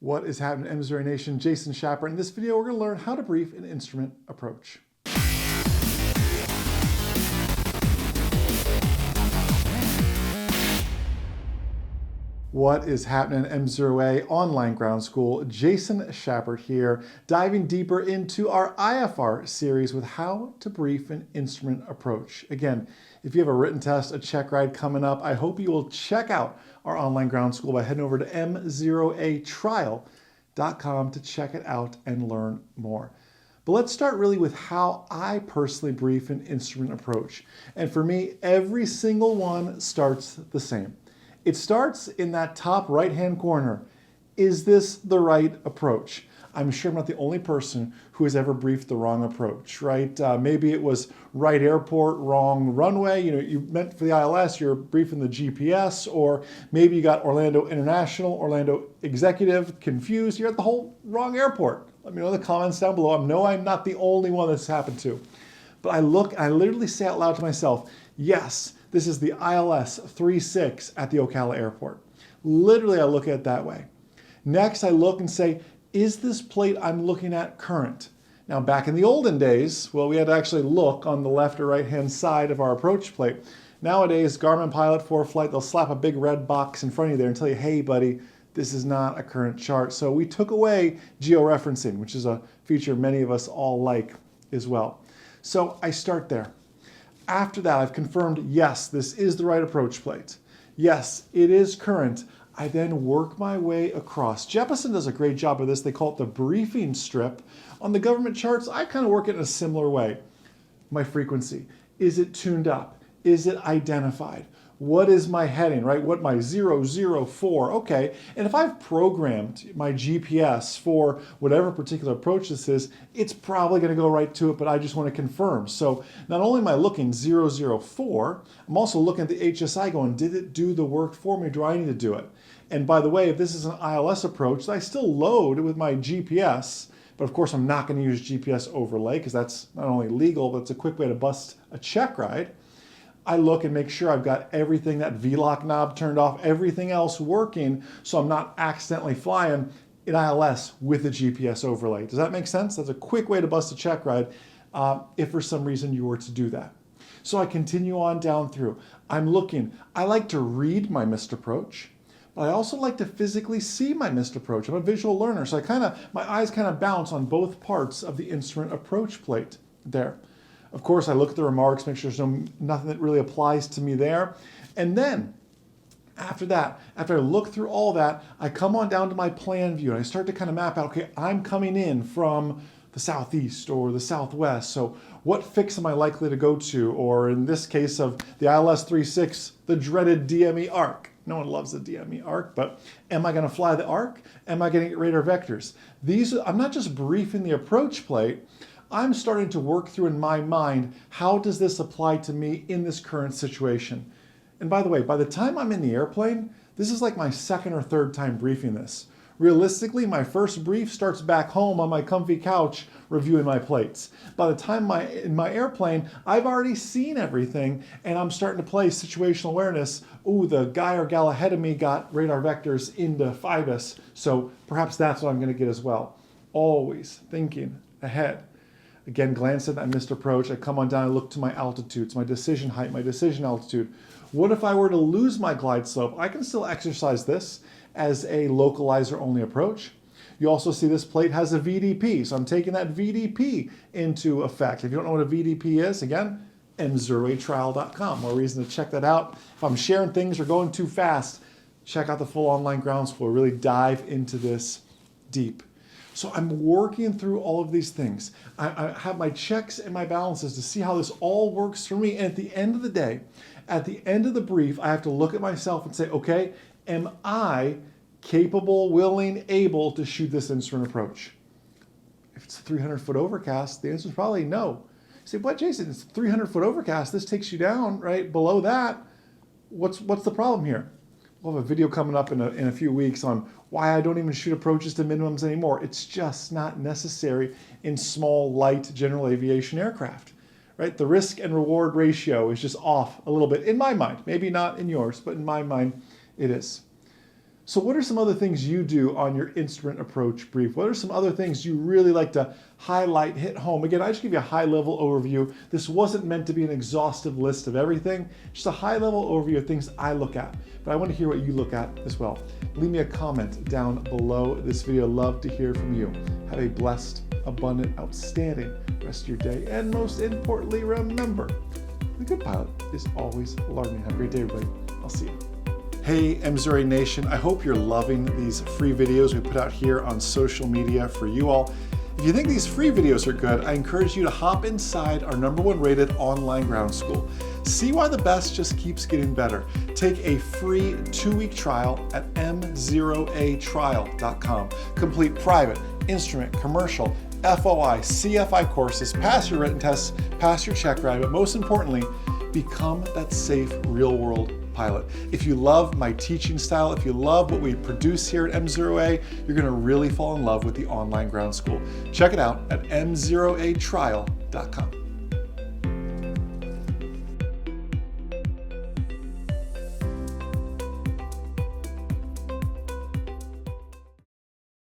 What is happening in Missouri Nation? Jason Schapper. In this video, we're going to learn how to brief an instrument approach. What is happening in Missouri Online Ground School? Jason Schapper here, diving deeper into our IFR series with how to brief an instrument approach. Again, if you have a written test, a check ride coming up, I hope you will check out our Online Ground School by heading over to m0atrial.com to check it out and learn more. But let's start really with how I personally brief an instrument approach. And for me, every single one starts the same. It starts in that top right-hand corner. Is this the right approach? I'm sure I'm not the only person who has ever briefed the wrong approach, right? Maybe it was right airport, wrong runway. You meant for the ILS, you're briefing the GPS, or maybe you got Orlando International, Orlando Executive confused. You're at the whole wrong airport. Let me know in the comments down below. I'm not the only one that's happened to. But I look and I literally say out loud to myself, yes, this is the ILS 36 at the Ocala airport. Literally, I look at it that way. Next, I look and say, is this plate I'm looking at current? Now, back in the olden days, well, we had to actually look on the left or right-hand side of our approach plate. Nowadays, Garmin Pilot 4 Flight, they'll slap a big red box in front of you there and tell you, hey, buddy, this is not a current chart. So we took away georeferencing, which is a feature many of us all like as well. So I start there. After that, I've confirmed, yes, this is the right approach plate. Yes, it is current. I then work my way across. Jeppesen does a great job of this. They call it the briefing strip. On the government charts, I kind of work it in a similar way. My frequency. Is it tuned up? Is it identified? What is my heading, right? What my 004, okay. And if I've programmed my GPS for whatever particular approach this is, it's probably gonna go right to it, but I just wanna confirm. So not only am I looking 004, I'm also looking at the HSI going, did it do the work for me? Do I need to do it? And by the way, if this is an ILS approach, I still load with my GPS, but of course I'm not gonna use GPS overlay because that's not only legal, but it's a quick way to bust a check ride. I look and make sure I've got everything, that V-lock knob turned off, everything else working, so I'm not accidentally flying in ILS with a GPS overlay. Does that make sense? That's a quick way to bust a check ride if for some reason you were to do that. So I continue on down through. I'm looking. I like to read my missed approach, but I also like to physically see my missed approach. I'm a visual learner, so my eyes kind of bounce on both parts of the instrument approach plate there. Of course, I look at the remarks, make sure there's nothing that really applies to me there. And then, after that, after I look through all that, I come on down to my plan view and I start to kind of map out, okay, I'm coming in from the southeast or the southwest, so what fix am I likely to go to? Or in this case of the ILS 36, the dreaded DME arc. No one loves the DME arc, but am I gonna fly the arc? Am I gonna get radar vectors? I'm not just briefing the approach plate, I'm starting to work through in my mind, how does this apply to me in this current situation? And by the way, by the time I'm in the airplane, this is like my second or third time briefing this. Realistically, my first brief starts back home on my comfy couch reviewing my plates. By the time in my airplane, I've already seen everything and I'm starting to play situational awareness. Ooh, the guy or gal ahead of me got radar vectors into FIBUS, so perhaps that's what I'm gonna get as well. Always thinking ahead. Again, glance at that missed approach. I come on down, I look to my altitudes, my decision height, my decision altitude. What if I were to lose my glide slope? I can still exercise this as a localizer only approach. You also see this plate has a VDP, so I'm taking that VDP into effect. If you don't know what a VDP is, again, m0atrial.com. More reason to check that out. If I'm sharing things or going too fast, check out the full Online Ground School. Really dive into this deep. So I'm working through all of these things. I have my checks and my balances to see how this all works for me. And at the end of the day, at the end of the brief, I have to look at myself and say, okay, am I capable, willing, able to shoot this instrument approach? If it's a 300-foot overcast, the answer is probably no. You say, what, Jason, it's a 300-foot overcast. This takes you down, right? Below that, what's the problem here? We'll have a video coming up in a few weeks on why I don't even shoot approaches to minimums anymore. It's just not necessary in small, light, general aviation aircraft, right? The risk and reward ratio is just off a little bit in my mind. Maybe not in yours, but in my mind, it is. So what are some other things you do on your instrument approach brief? What are some other things you really like to highlight, hit home? Again, I just give you a high-level overview. This wasn't meant to be an exhaustive list of everything, just a high-level overview of things I look at. But I want to hear what you look at as well. Leave me a comment down below this video. Love to hear from you. Have a blessed, abundant, outstanding rest of your day. And most importantly, remember, the good pilot is always learning. Have a great day, everybody. I'll see you. Hey, MZRA Nation, I hope you're loving these free videos we put out here on social media for you all. If you think these free videos are good, I encourage you to hop inside our #1 rated online ground school. See why the best just keeps getting better. Take a free 2-week trial at m0atrial.com. Complete private, instrument, commercial, FOI, CFI courses, pass your written tests, pass your check ride, but most importantly, become that safe real-world pilot. If you love my teaching style, if you love what we produce here at MZRA, you're gonna really fall in love with the online ground school. Check it out at m0atrial.com.